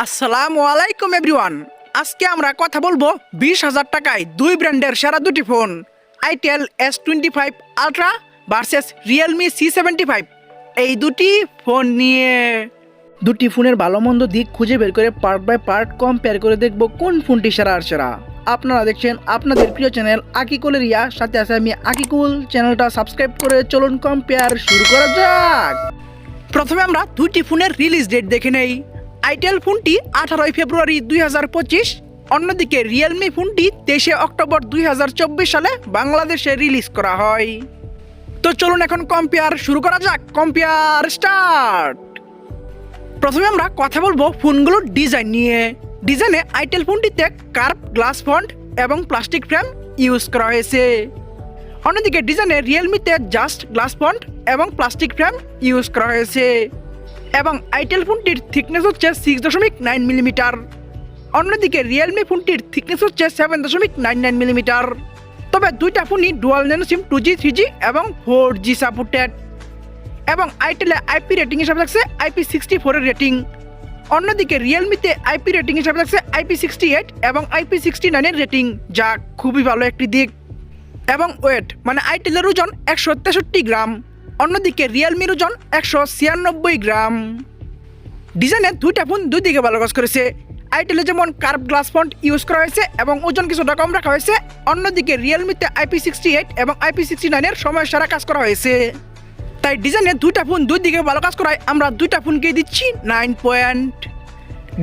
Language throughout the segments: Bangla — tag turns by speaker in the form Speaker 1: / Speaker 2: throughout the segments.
Speaker 1: আসসালামু আলাইকুম এভরিওয়ান। আজকে আমরা কথা বলবো 20,000 টাকায় দুই ব্র্যান্ডের সেরা দুটি phone, itel S25 ultra versus Realme C75। এই দুটি ফোন নিয়ে দুটি ফোনের ভালো মন্দ দিক খুঁজে বের করে পার্ট বাই পার্ট কম্পেয়ার করে দেখব কোন ফোনটি সেরা আর সেরা। আপনারা দেখছেন আপনাদের প্রিয় চ্যানেল আকিকুল রিয়া, সাথে আছে আমি আকিকুল। চ্যানেলটা সাবস্ক্রাইব করে চলুন কম্পেয়ার শুরু করা যাক। প্রথমে আমরা দুটি ফোনের রিলিজ ডেট দেখে নেই। আইটেল ফোনটি 18 ফেব্রুয়ারি 2025, অন্যদিকে রিয়েলমি ফোনটি 23 অক্টোবর 2024 সালে বাংলাদেশে রিলিজ করা হয়। তো চলুন এখন কম্পেয়ার শুরু করা যাক। Compare start. প্রথমে আমরা কথা বলবো ফোনগুলোর ডিজাইন নিয়ে। ডিজাইনে আইটেল ফোনটিতে কার্ভ গ্লাস ফন্ট এবং প্লাস্টিক ফ্রেম ইউজ করা হয়েছে, অন্যদিকে ডিজাইনে রিয়েলমিতে জাস্ট গ্লাস ফন্ট এবং প্লাস্টিক ফ্রেম ইউজ করা হয়েছে। এবং আইটেল ফোনটির থিকনেস হচ্ছে 6.9 মিলিমিটার, অন্যদিকে রিয়েলমি ফোনটির থিকনেস হচ্ছে 7.99 মিলিমিটার। তবে দুইটা ফোনই ডুয়াল ন্যানো সিম 2G 3G এবং 4G সাপোর্টেড। এবং আইটেলে আইপি রেটিং হিসাবে থাকছে IP64 এর রেটিং, অন্যদিকে রিয়েলমিতে আইপি রেটিং হিসাবে থাকছে IP68 এবং IP69 এর রেটিং, যা খুবই ভালো একটি দিক। এবং ওয়েট মানে আইটেলের ওজন 163 গ্রাম, অন্যদিকে রিয়েলমির ওজন 196 গ্রাম। ডিজাইনে দুইটা ফোন দুই দিকে ভালো কাজ করেছে। আইটেলে যেমন কার্ভ গ্লাস ফন্ট ইউজ করা হয়েছে এবং ওজন কিছুটা কম রাখা হয়েছে, অন্যদিকে রিয়েলমিতে IP68 এবং IP69 এর সময় সারা কাজ করা হয়েছে। তাই ডিজাইনে দুইটা ফোন দুই দিকে ভালো কাজ করায় আমরা দুইটা ফোনকে দিচ্ছি 9 পয়েন্ট।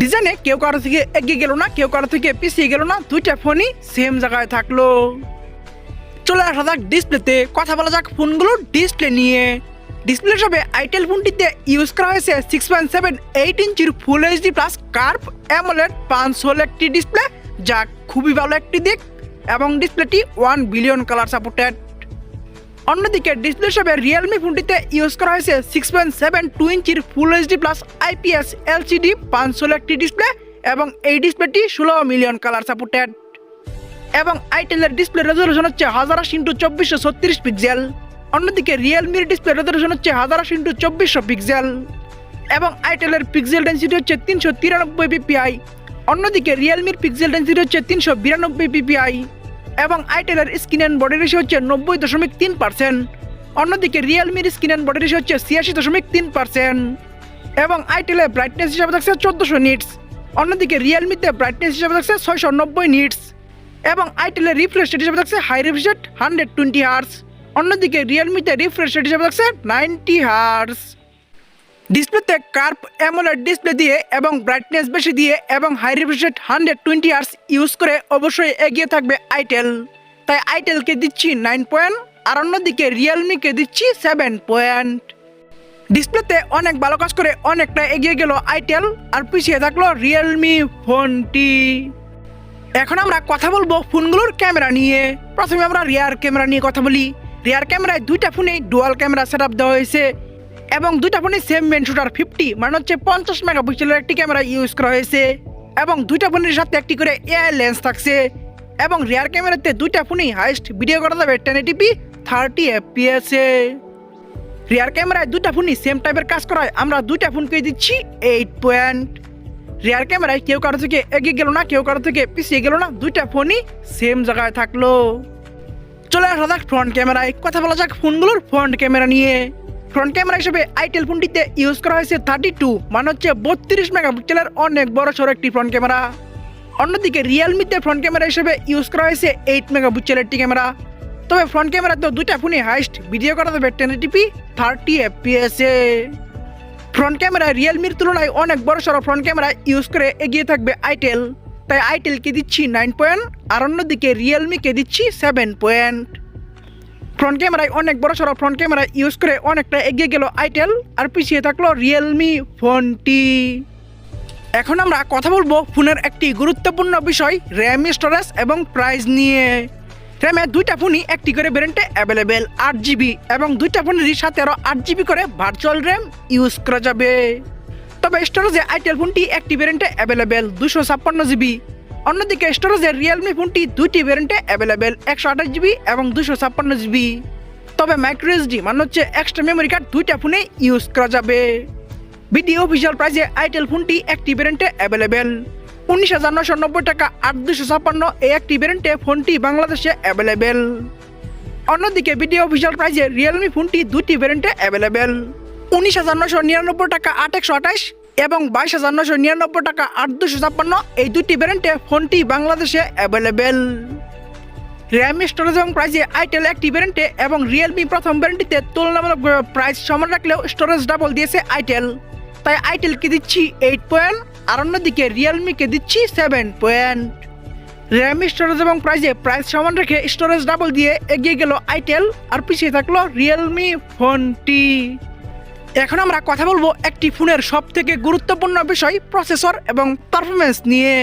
Speaker 1: ডিজাইনে কেউ কারো থেকে এগিয়ে গেল না, কেউ কারো থেকে পিছিয়ে গেল না, দুইটা ফোনই সেম জায়গায় থাকলো। চলে আসা যাক ডিসপ্লেতে। কথা বলা যাক ফোনগুলোর ডিসপ্লে নিয়ে। ডিসপ্লে হিসাবে আইটেল ফোনটিতে ইউজ করা হয়েছে 6.78 ইঞ্চির full HD plus curve AMOLED punch whole একটি ডিসপ্লে, যা খুবই ভালো একটি দিক। এবং ডিসপ্লেটি 1 বিলিয়ন কালার সাপোর্টেড। অন্যদিকে ডিসপ্লে হিসাবে রিয়েলমি ফোনটিতে ইউজ করা হয়েছে 6.72 ইঞ্চির full HD plus IPS LCD punch whole একটি ডিসপ্লে, এবং এই ডিসপ্লেটি 16 মিলিয়ন কালার সাপোর্টেড। এবং আইটেলের ডিসপ্লে রেজলিউশন হচ্ছে 1080x2436 পিক্সেল, অন্যদিকে রিয়েলমির ডিসপ্লে রেজলিউশন হচ্ছে 1080x2400 পিক্সেল। এবং আইটেলের পিক্সেল ডেন্সিটি হচ্ছে 393 ppi, অন্যদিকে রিয়েলমির পিক্সেল ডেন্সিটি হচ্ছে 392 ppi। এবং আইটেলের স্ক্রিন অ্যান্ড বডি রেশিও হচ্ছে 90.3%, অন্যদিকে রিয়েলমির স্ক্রিন অ্যান্ড বডি রেশিও হচ্ছে 86.3%। এবং আইটেলের ব্রাইটনেস হিসাবে থাকছে 1400 নিটস, অন্যদিকে রিয়েলমিতে ব্রাইটনেস হিসাবে থাকছে 690 নিটস। এবং আইটেলের রিফ্রেশ রেট হিসাবে থাকছে হাই রিফ্রেশ রেট 120 হার্টজ, অন্যদিকে রিয়েলমিতে রিফ্রেশ রেট হিসাবে থাকছে 90 হার্টজ। ডিসপ্লেতে কার্ভ অ্যামোলেড ডিসপ্লে দিয়ে এবং ব্রাইটনেস বেশি দিয়ে এবং high refresh rate 120 hertz use করে অবশ্যই এগিয়ে থাকবে আইটেল। তাই আইটেলকে দিচ্ছি 9 পয়েন্ট, আর অন্যদিকে রিয়েলমিকে দিচ্ছি 7 পয়েন্ট। ডিসপ্লেতে অনেক ভালো কাজ করে অনেকটা এগিয়ে গেল আইটেল, আর পিছিয়ে থাকলো রিয়েলমি ফোনটি। এখন আমরা কথা বলবো ফোনগুলোর ক্যামেরা নিয়ে। প্রথমে আমরা রিয়ার ক্যামেরা নিয়ে কথা বলি। রিয়ার ক্যামেরায় দুইটা ফোনেই ডুয়াল ক্যামেরা সেট আপ দেওয়া হয়েছে, এবং দুইটা ফোনে সেম মেন শুটার 50 মানে হচ্ছে 50 মেগাপিক্সেলের একটি ক্যামেরা ইউজ করা হয়েছে, এবং দুইটা ফোনের সাথে একটি করে এআই লেন্স থাকছে। এবং রিয়ার ক্যামেরাতে দুইটা ফোনেই হাইস্ট ভিডিও করা যাবে 1080p 30 fps এ। রিয়ার ক্যামেরায় দুইটা ফোনই সেম টাইপের কাজ করায় আমরা দুইটা ফোনকে দিচ্ছি 8 পয়েন্ট। রিয়ার ক্যামেরায় কেউ কারো থেকে এগিয়ে গেল না, কেউ কারো থেকে পিছিয়ে গেল না, দুইটা ফোনই সেম জায়গায় থাকলো। চলে আসা যাক ফ্রন্ট ক্যামেরায়। কথা বলা যাক ফোনগুলোর ফ্রন্ট ক্যামেরা নিয়ে। ফ্রন্ট ক্যামেরা হিসেবে আইটেল ফোনটিতে ইউজ করা হয়েছে 32 মানে হচ্ছে 32 মেগাপিক্সেলের অনেক বড় সড়ো একটি ফ্রন্ট ক্যামেরা, অন্যদিকে রিয়েলমিতে ফ্রন্ট ক্যামেরা হিসেবে ইউজ করা হয়েছে 8 মেগাপিক্সেলের একটি ক্যামেরা। তবে ফ্রন্ট ক্যামেরাতে দুইটা ফোনই হাইস্ট ভিডিও করা যাবে 1080p 30 fps এ। ফ্রন্ট ক্যামেরা রিয়েলমির তুলনায় অনেক বড় সড়ো ফ্রন্ট ক্যামেরা ইউজ করে এগিয়ে থাকবে আইটেল, তাই আইটেলকে দিচ্ছি 9 পয়েন্ট, আর অন্যদিকে রিয়েলমিকে দিচ্ছি 7 পয়েন্ট। ফ্রন্ট ক্যামেরায় অনেক বড় সড়ো ফ্রন্ট ক্যামেরা ইউজ করে অনেকটা এগিয়ে গেল আইটেল, আর পিছিয়ে থাকলো রিয়েলমি ফোনটি। এখন আমরা কথা বলবো ফোনের একটি গুরুত্বপূর্ণ বিষয়, র্যাম, স্টোরেজ এবং প্রাইস নিয়ে। র্যামে দুইটা ফোনই একটি করে ভ্যারিয়েন্টে অ্যাভেলেবেল 8GB, এবং দুইটা ফোনেরই সাথে আরও 8GB করে ভার্চুয়াল র্যাম ইউজ করা যাবে। তবে স্টোরেজে আইটেল ফোনটি একটি ভ্যারিয়েন্টে অ্যাভেলেবেল 256GB, অন্যদিকে স্টোরেজে রিয়েলমি ফোনটি দুইটি ভ্যারিয়েন্টে অ্যাভেলেবেল 128GB এবং 256GB। তবে মাইক্রো এসডি মানে হচ্ছে এক্সট্রা মেমোরি কার্ড দুইটা ফোনে ইউজ করা যাবে। বিডি অফিসিয়াল প্রাইসে আইটেল ফোনটি একটি ভ্যারিয়েন্টে অ্যাভেলেবেল 19,990 টাকা 8,256 এই একটি ভ্যারিয়েন্টে ফোনটি বাংলাদেশে অ্যাভেলেবেল। অন্যদিকে বিডি অফিসিয়াল প্রাইসে রিয়েলমি ফোনটি দুটি ভ্যারিয়েন্টে অ্যাভেলেবেল 19,999 টাকা 8,128 এবং 22,999 টাকা 8,256 এই দুটি ভ্যারিয়েন্টে ফোনটি বাংলাদেশে অ্যাভেলেবেল। র্যাম স্টোরেজ এবং প্রাইসে আইটেল একটি ভ্যারিয়েন্টে এবং রিয়েলমি প্রথম ভ্যারিয়েন্টটিতে তুলনামূলক প্রাইস সমান রাখলেও স্টোরেজ ডাবল দিয়েছে আইটেল, তাই আইটেলকে দিচ্ছি 8 পয়েন্ট আর অন্যদিকে রিয়েলমিকে দিচ্ছি 7 পয়েন্ট। র্যাম স্টোরেজ এবং প্রাইস সমান রেখে স্টোরেজ ডাবল দিয়ে এগিয়ে গেল আইটেল আর পিছিয়ে থাকলো রিয়েলমি ফোনটি। এখন আমরা কথা বলবো একটি ফোনের সব থেকে গুরুত্বপূর্ণ বিষয় প্রসেসর এবং পারফরমেন্স নিয়ে।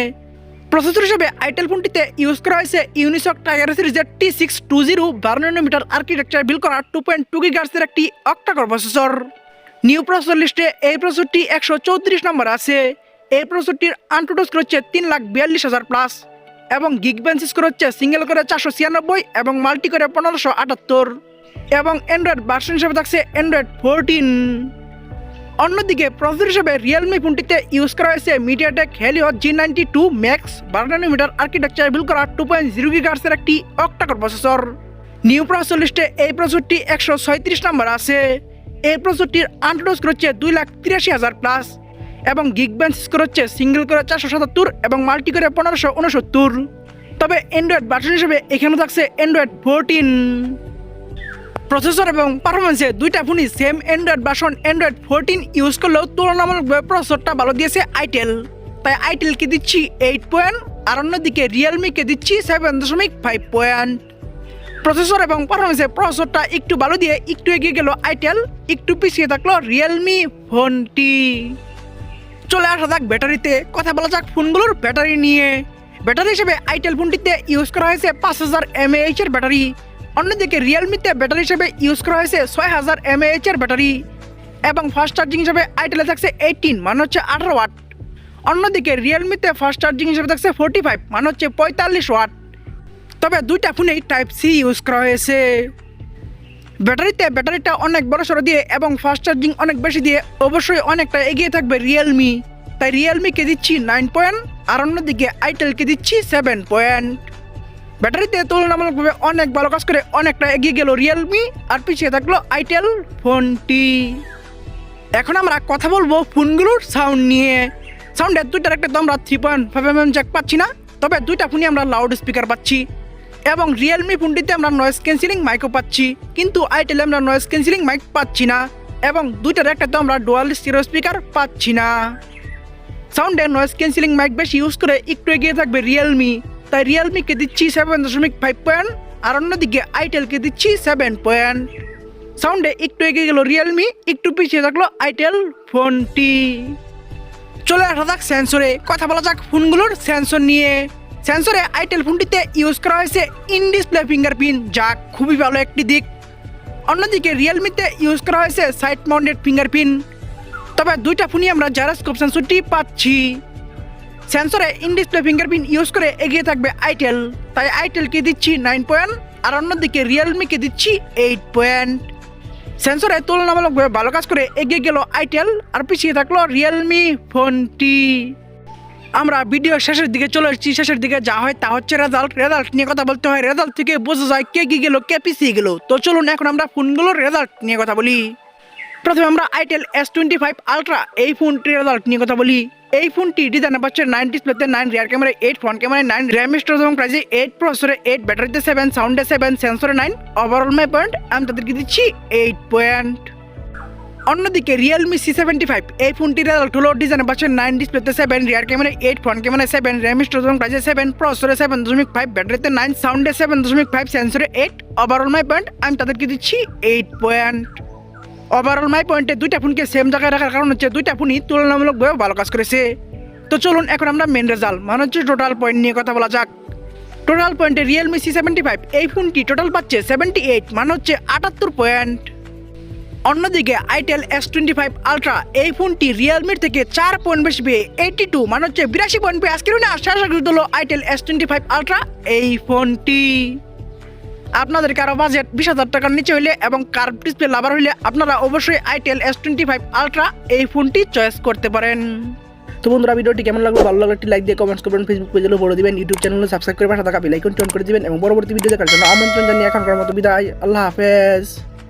Speaker 1: প্রসেসর হিসেবে আইটেল ফোনটিতে ইউজ করা হয়েছে ইউনিসক টাইগার সিরিজের T620 12 ন্যানোমিটার আর্কিটেকচার বিল্ড করা 2.2 GHz একটি অক্টাকোর প্রসেসর। নিউ প্রসেসর লিস্টে এই প্রসেসরটি 134 নম্বর আছে। এই প্রসেসরটির আনটুডো স্কোর হচ্ছে 3,42,000 প্লাস এবং গিগবেঞ্চ স্কোর হচ্ছে সিঙ্গেল করে 496 এবং মাল্টি করে 1578 এবং অ্যান্ড্রয়েড ভার্সন হিসেবে থাকছে অ্যান্ড্রয়েড 14। অন্যদিকে প্রসেসর হিসেবে রিয়েলমি ফোনটিতে ইউজ করা হয়েছে MediaTek Helio G92 max 12 nanometre architecture build করা 2.0 GHz একটি অক্টাকোর প্রসেসর। নিউ প্রসেসর লিস্টে এই প্রসেসরটি 136 নম্বর আছে। এই প্রসেসরটির আনটুডো স্কোর হচ্ছে 2,83,000 প্লাস এবং গিগবেঞ্চ স্কোর হচ্ছে সিঙ্গেল করে 477 এবং মাল্টি করে 1569। তবে অ্যান্ড্রয়েড ভার্সন হিসেবে এখানে থাকছে অ্যান্ড্রয়েড 14। প্রসেসর এবং পারফরমেন্সে দুইটা ফোনই same Android version Android 14 use করলেও তুলনামূলকভাবে প্রসেসরটা ভালো দিয়েছে আইটেল, তাই আইটেলকে দিচ্ছি 8 পয়েন্ট আর অন্যদিকে রিয়েলমিকে দিচ্ছি 7.5 পয়েন্ট। প্রসেসর এবং পারফরমেন্সে প্রসেসরটা একটু ভালো দিয়ে একটু এগিয়ে গেল আইটেল, একটু পিছিয়ে থাকলো রিয়েলমি ফোনটি। চলে আসা যাক ব্যাটারিতে, কথা বলা যাক ফোনগুলোর ব্যাটারি নিয়ে। ব্যাটারি হিসেবে আইটেল ফোনটিতে ইউজ করা হয়েছে 5000 mAh এর ব্যাটারি। অন্যদিকে রিয়েলমিতে ব্যাটারি হিসেবে ইউজ করা হয়েছে 6000 mAh এর ব্যাটারি এবং ফাস্ট চার্জিং হিসেবে আইটেলে থাকছে 18 মানে হচ্ছে 18 ওয়াট। অন্যদিকে রিয়েলমিতে ফাস্ট চার্জিং হিসেবে থাকছে 45 মানে হচ্ছে 45 ওয়াট। তবে দুইটা ফোনেই টাইপ সি ইউজ করা হয়েছে। ব্যাটারিটা অনেক বড় সড়ো দিয়ে এবং ফাস্ট চার্জিং অনেক বেশি দিয়ে অবশ্যই অনেকটা এগিয়ে থাকবে রিয়েলমি, তাই রিয়েলমিকে দিচ্ছি 9 পয়েন্ট আর অন্যদিকে আইটেলকে দিচ্ছি 7 পয়েন্ট। ব্যাটারিতে তুলনামূলকভাবে অনেক ভালো কাজ করে অনেকটা এগিয়ে গেল রিয়েলমি আর পিছিয়ে থাকলো আইটেল ফোনটি। এখন আমরা কথা বলবো ফোনগুলোর সাউন্ড নিয়ে। সাউন্ডের দুইটার একটা তো আমরা 3.5mm জ্যাক পাচ্ছি না, তবে দুইটা ফোনই আমরা লাউড স্পিকার পাচ্ছি এবং রিয়েলমি ফোনটিতে আমরা নয়েজ ক্যান্সেলিং মাইকও পাচ্ছি, কিন্তু আইটেলে আমরা নয়েজ ক্যান্সেলিং মাইক পাচ্ছি না এবং দুইটার একটা তো আমরা ডুয়াল স্টিরিও স্পিকার পাচ্ছি না। সাউন্ডে নয়েজ ক্যান্সেলিং মাইক বেশি ইউজ করে একটু এগিয়ে থাকবে রিয়েলমি, তাই রিয়েলমিকে দিচ্ছি 7.5 পয়েন্ট আর অন্যদিকে আইটেলকে দিচ্ছি 7 পয়েন্ট। সাউন্ডে একটু এগিয়ে গেল রিয়েলমি, একটু পিছিয়ে থাকলো আইটেল ফোনটি। চলে আসা যাক সেন্সরে, কথা বলা যাক ফোনগুলোর সেন্সর নিয়ে। সেন্সরে আইটেল ফোনটিতে ইউজ করা হয়েছে ইন ডিসপ্লে ফিঙ্গারপ্রিন্ট, যা খুবই ভালো একটি দিক। অন্যদিকে রিয়েলমিতে ইউজ করা হয়েছে সাইড মাউন্টেড ফিঙ্গারপ্রিন্ট, তবে দুইটা ফোনই আমরা জাইরোস্কোপ সেন্সরটি পাচ্ছি। সেন্সরে ইন ডিসপ্লে ফিঙ্গারপ্রিন্ট ইউজ করে এগিয়ে থাকবে আইটেল, তাই আইটেলকে দিচ্ছি 9 পয়েন্ট আর অন্যদিকে রিয়েলমিকে দিচ্ছি 8 পয়েন্ট। সেন্সরে তুলনামূলকভাবে ভালো কাজ করে এগিয়ে গেল আইটেল আর পিছিয়ে থাকলো রিয়েলমি ফোনটি। আমরা ভিডিও শেষের দিকে চলে এসেছি। শেষের দিকে যা হয় তা হচ্ছে রেজাল্ট নিয়ে কথা বলতে হয়। রেজাল্ট থেকে বোঝা যায় কে এগিয়ে গেল কে পিছিয়ে গেল। তো চলুন এখন আমরা ফোনগুলোর রেজাল্ট নিয়ে কথা বলি। প্রথমে আমরা আইটেল S25 আলট্রা এই ফোনটির রেজাল্ট নিয়ে কথা বলি। এই ফোনটি ডিজাইনে পাচ্ছে 9 ডিসপ্লেতে 9, rear camera 8, front camera 9, RAM storage এবং প্রাইসে 8, প্রসেসরে 8, ব্যাটারিতে 7, সাউন্ডে 7, সেন্সরে 9, ওভারঅল মাই পয়েন্ট আমি তাদেরকে দিচ্ছি 8 পয়েন্ট। অন্যদিকে রিয়েলমি C75 এই ফোনটির রেজাল্ট হলো ডিজাইনে পাচ্ছে 9 ডিসপ্লেতে 7, rear camera 8, front camera 7, RAM storage এবং প্রাইসে 7, প্রসেসরে 7.5, ব্যাটারিতে 9, সাউন্ডে 7.5, সেন্সরে 8, ওভারঅল মাই পয়েন্ট আমি তাদেরকে দিচ্ছি 8 পয়েন্ট। ওভারঅল মাই পয়েন্টে দুইটা ফোনকে সেম জায়গায় রাখার কারণ হচ্ছে দুইটা ফোনই তুলনামূলকভাবে ভালো কাজ করেছে। তো চলুন এখন আমরা মেন রেজাল্ট মানে হচ্ছে টোটাল পয়েন্ট নিয়ে কথা বলা যাক। টোটাল পয়েন্টে রিয়েলমি C75 এই ফোনটি টোটাল পাচ্ছে 78 মানে হচ্ছে 78 পয়েন্ট। অন্যদিকে আইটেল S25 আলট্রা এই ফোনটি রিয়েলমির থেকে 4 পয়েন্ট বেশি পেয়ে 82 মানে হচ্ছে 82 পয়েন্ট পেয়ে আজকের দিনে আশা হলো আইটেল S25 আলট্রা এই ফোনটি। আপনাদের কারো বাজেট 20,000 টাকার নিচে হইলে এবং কার্ভ ডিসপ্লে লাভার হইলে আপনারা অবশ্যই আইটেল S25 আলট্রা এই ফোনটি চয়েস করতে পারেন। তো বন্ধুরা, ভিডিওটি কেমন লাগলো? ভালো লাগলে একটি লাইক দিয়ে কমেন্টস করবেন, ফেসবুক পেজে ফলো দিবেন, ইউটিউব চ্যানেলে সাবস্ক্রাইব করে পাশে থাকা বেল আইকনটি অন করে দিবেন এবং পরবর্তী ভিডিও দেখার জন্য আমন্ত্রণ জানিয়ে এখনকার মতো বিদায়। আল্লাহ হাফেজ।